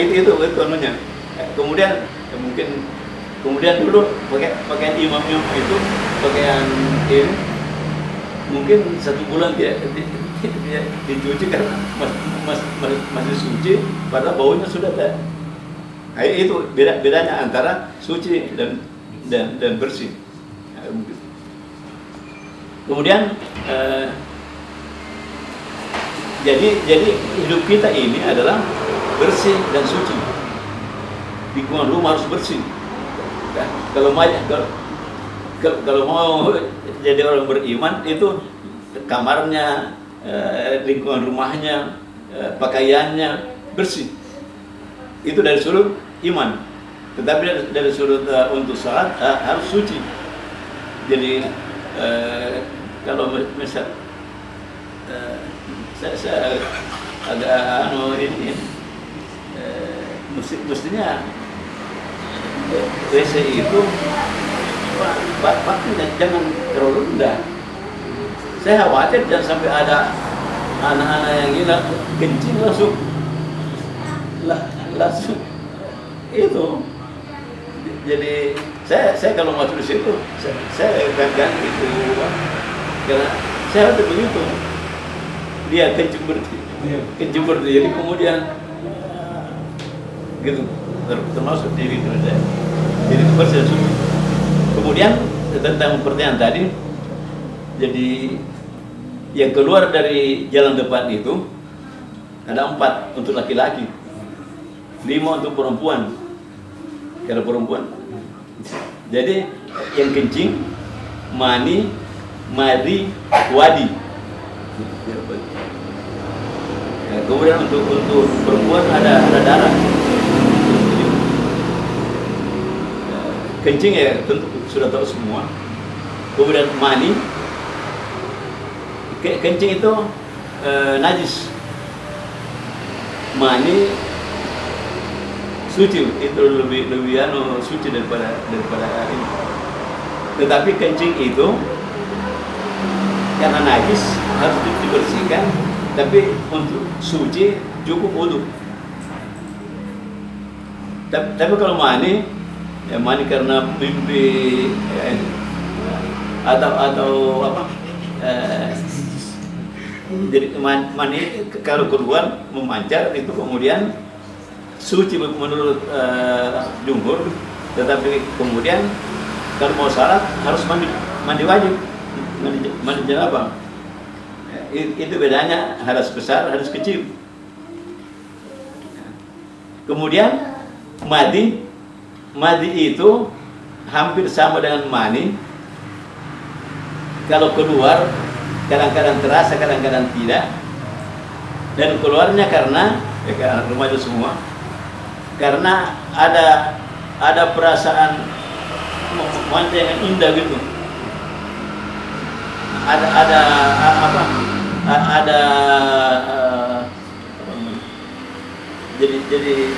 itu anunya. Kemudian mungkin kemudian dulu pakaian imam itu pakaian ini mungkin 1 bulan dia dicuci karena masih suci, padahal baunya sudah tak. Nah, itu bedanya antara suci dan bersih. Kemudian jadi hidup kita ini adalah bersih dan suci. Lingkungan rumah harus bersih. Nah, kalau mau jadi orang beriman itu kamarnya, lingkungan rumahnya, pakaiannya bersih. Itu dari sudut iman. Tetapi dari sudut untuk salat harus suci. Jadi kalau misal saya agak ini mestinya WC itu pakai jangan terlalu rendah. Saya khawatir jangan sampai ada anak-anak yang gila kencing langsung itu. Jadi saya kalau masuk di situ saya ganti itu karena saya harus begitu. Dia kencing berarti jadi kemudian gitu termasuk diri itu saya. Jadi itu bersih. Kemudian tentang pertanyaan tadi, jadi yang keluar dari jalan depan itu ada 4 untuk laki-laki, 5 untuk perempuan. Kalau perempuan, jadi yang kencing, mani, madi, wadi. Nah, kemudian untuk perempuan ada darah. Kencing ya tentu sudah tahu semua. Kemudian mani, kencing itu najis. Mani suci, itu lebih suci daripada ini. Tetapi kencing itu karena najis harus dibersihkan, tapi untuk suci cukup wudu. Tapi kalau mani, ya mani karena mimpi atau apa? Jadi mani kalau keluar memancar itu kemudian suci menurut jumhur, tetapi kemudian kalau mau salat harus mandi wajib, mandi janabah. Itu bedanya, hadas besar, hadas kecil. Kemudian madi itu hampir sama dengan mani. Kalau keluar kadang-kadang terasa, kadang-kadang tidak. Dan keluarnya karena remaja semua, karena ada perasaan manja yang indah gitu. Jadi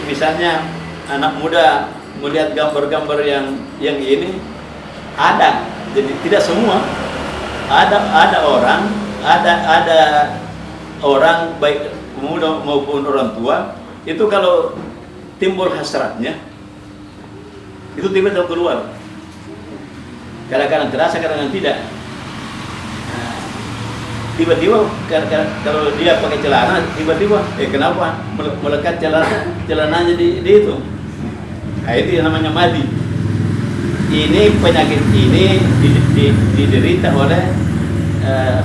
misalnya anak muda melihat gambar-gambar yang ini ada, jadi tidak semua, ada orang baik pemuda maupun orang tua itu kalau timbul hasratnya itu tiba-tiba keluar, kadang-kadang terasa, kadang-kadang tidak. Tiba-tiba kalau dia pakai celana, tiba-tiba kenapa melekat celananya di itu. Nah, itu yang namanya madi. Ini penyakit ini diderita oleh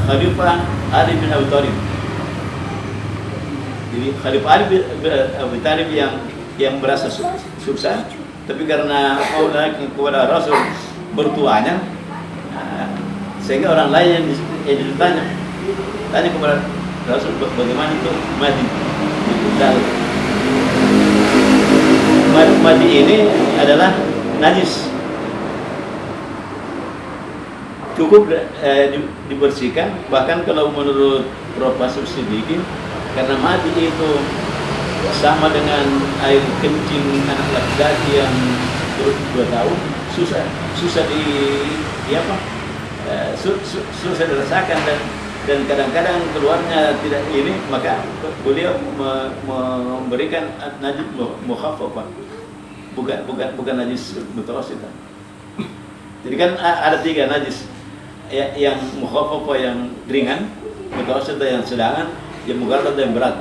Khalifah Ali bin Abi Thalib. Jadi Khalifah Ali bin Abi Thalib yang merasa susah, tapi karena mau naik kepada Rasul bertuanya, sehingga orang lain yang ditanya kepada Rasul bagaimana itu madi. Madi ini adalah najis, cukup dibersihkan. Bahkan kalau menurut Profesor Siddiqi, karena madi itu sama dengan air kencing anak laki-laki yang 2 tahun, susah susah dirasakan, dan dan kadang-kadang keluarnya tidak ini, maka beliau memberikan najis mukhaffafah, bukan najis mutawassithah. Jadi kan ada 3 najis, yang mukhaffafah yang ringan, mutawassithah yang sedang, yang mughalladah yang berat.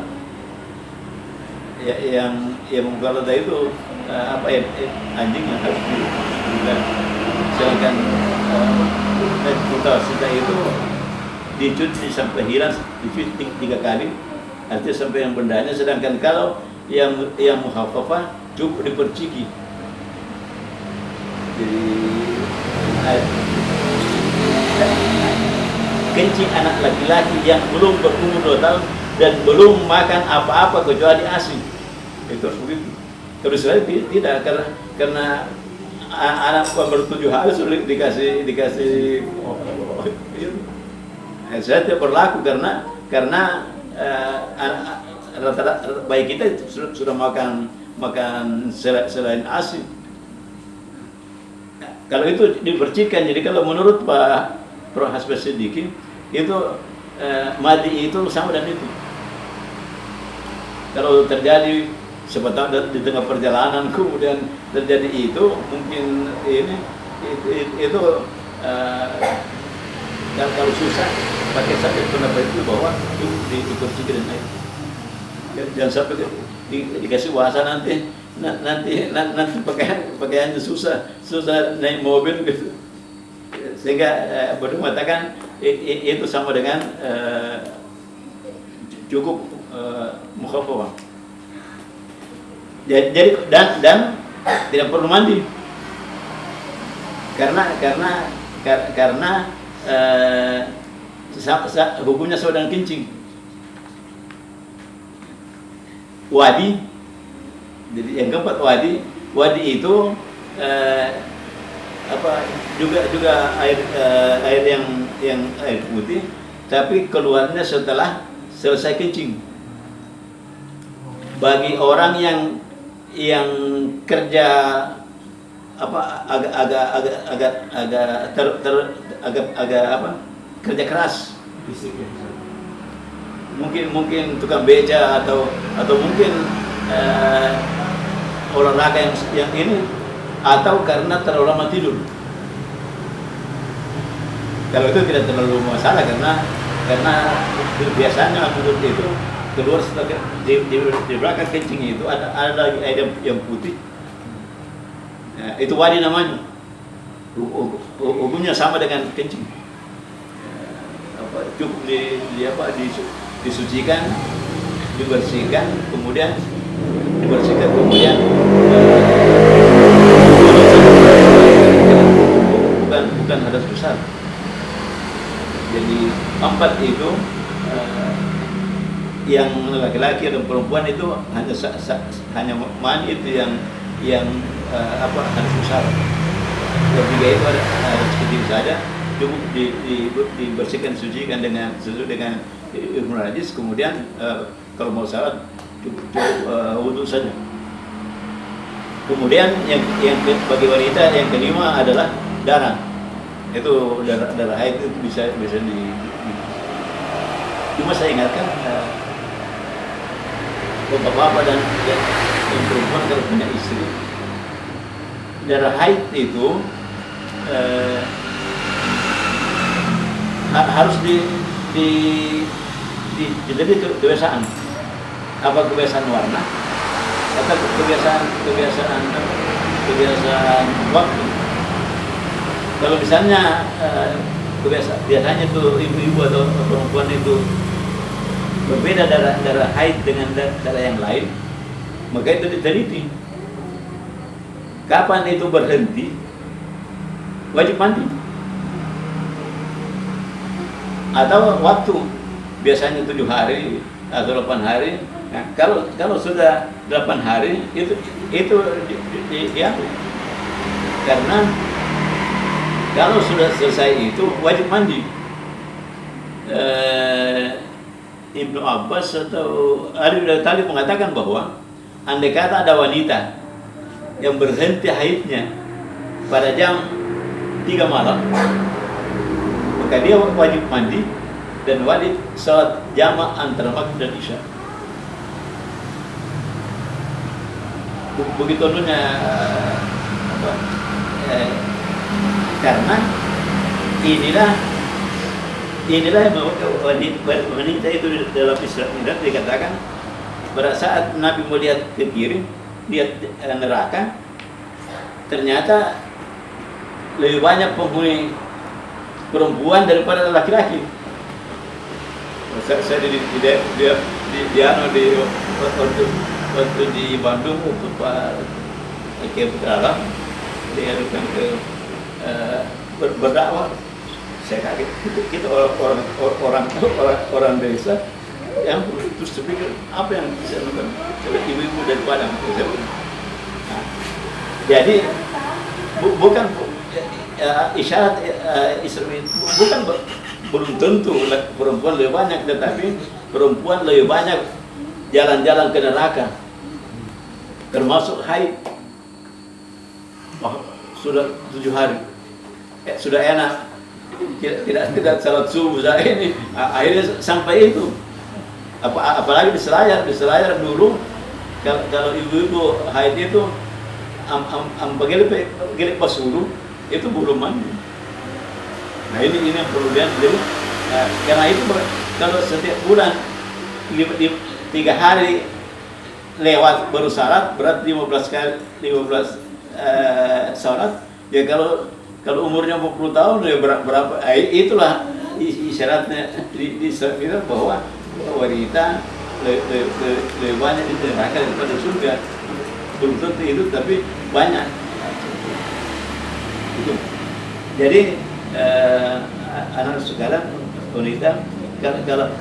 Yang mughalladah itu anjing yang harus juga. Sedangkan mutawassithah itu dicuci sampai hilang, dicuci 3 kali, artinya sampai yang bendanya. Sedangkan kalau yang mukhaffafah cukup diperciki. Jadi kencing anak laki-laki yang belum berumur 2 tahun dan belum makan apa-apa kecuali ASI, itu harus begitu. Kalau Israel tidak, karena anak baru 7 hari sudah dikasih saya tidak berlaku karena rata-rata bayi kita sudah makan selain ASI. Kalau itu dipercikan, jadi kalau menurut Pak Prof. Hasbah Siddiqi itu madi itu sama dan itu. Kalau terjadi sebetulnya di tengah perjalanan kemudian terjadi itu, mungkin itu kalau susah pakai saja pendapat itu bahwa itu dipercikan dengan air. Jangan sampai dikasih wasa nanti pakaiannya susah naik mobil gitu, sehingga beliau mengatakan itu sama dengan cukup mukhaffafah. Jadi dan tidak perlu mandi karena hukumnya sama dengan kencing. Wadi, jadi yang keempat wadi itu juga air yang air putih, tapi keluarnya setelah selesai kencing. Bagi orang yang kerja agak kerja keras, mungkin tukang beca atau mungkin olahraga yang ini, atau karena terlalu lama tidur. Kalau itu tidak terlalu masalah karena biasanya menurut itu keluar setelah di belakang kencing itu ada air yang putih. Nah, itu wadi namanya. Hukumnya sama dengan kencing. Cukup disucikan, dibersihkan, kemudian bukan hadas besar. Jadi 4 itu yang laki-laki dan perempuan itu hanya mani itu yang hadas besar. Yang 3 itu ada sedikit saja, cukup dibersihkan, sucikan sesuai dengan ilmu najis, kemudian kalau mau salat cukup wudu saja. Kemudian yang bagi wanita yang kelima adalah darah. Itu darah haid itu bisa cuma saya ingatkan bapak-bapak dan yang perempuan kalau punya istri, darah haid itu harus jadi kebiasaan. Apa kebiasaan warna atau kebiasaan waktu. Kalau misalnya biasanya tuh ibu-ibu atau perempuan itu berbeda darah haid dengan darah yang lain, maka itu diteliti. Kapan itu berhenti? Wajib mandi. Atau waktu, biasanya 7 hari atau 8 hari. Nah, kalau sudah 8 hari itu diatur. Karena kalau sudah selesai itu wajib mandi. Ibnu Abbas atau Ali bin Abi Thalib mengatakan bahwa andai kata ada wanita yang berhenti haidnya pada jam 3 malam, maka dia wajib mandi dan wajib salat jamak antara maghrib dan isya. Begitu dunia karena inilah yang wanita itu dalam Islam dikatakan pada saat Nabi melihat ke kiri, lihat neraka, ternyata lebih banyak penghuni perempuan daripada laki-laki. Saya waktu di Bandung waktu Pak Kiai Putra dia datang ke berdakwah, saya kaget. Kita orang desa yang terus berpikir apa yang bisa lakukan ibu-ibu dari Padang. Jadi bukan isyarat Islam bukan belum tentu perempuan lebih banyak, tetapi perempuan lebih banyak jalan-jalan ke neraka, termasuk haid. Sudah 7 hari, sudah enak, tidak salat subuh saya ini, akhirnya sampai itu. Apalagi di Selayar dulu, kalau ibu-ibu haid itu gelip pas subuh itu belum mandi. Nah ini yang perlu lihat dulu. Karena itu kalau setiap bulan 3 hari lewat baru salat, berarti 15 kali 15 salat. Ya kalau umurnya 40 tahun ya berapa? Itulah isyaratnya di Islam bahwa wanita lebih banyak di neraka daripada surga. Belum tentu itu, tapi banyak. Itu. Jadi anak sekarang wanita kalau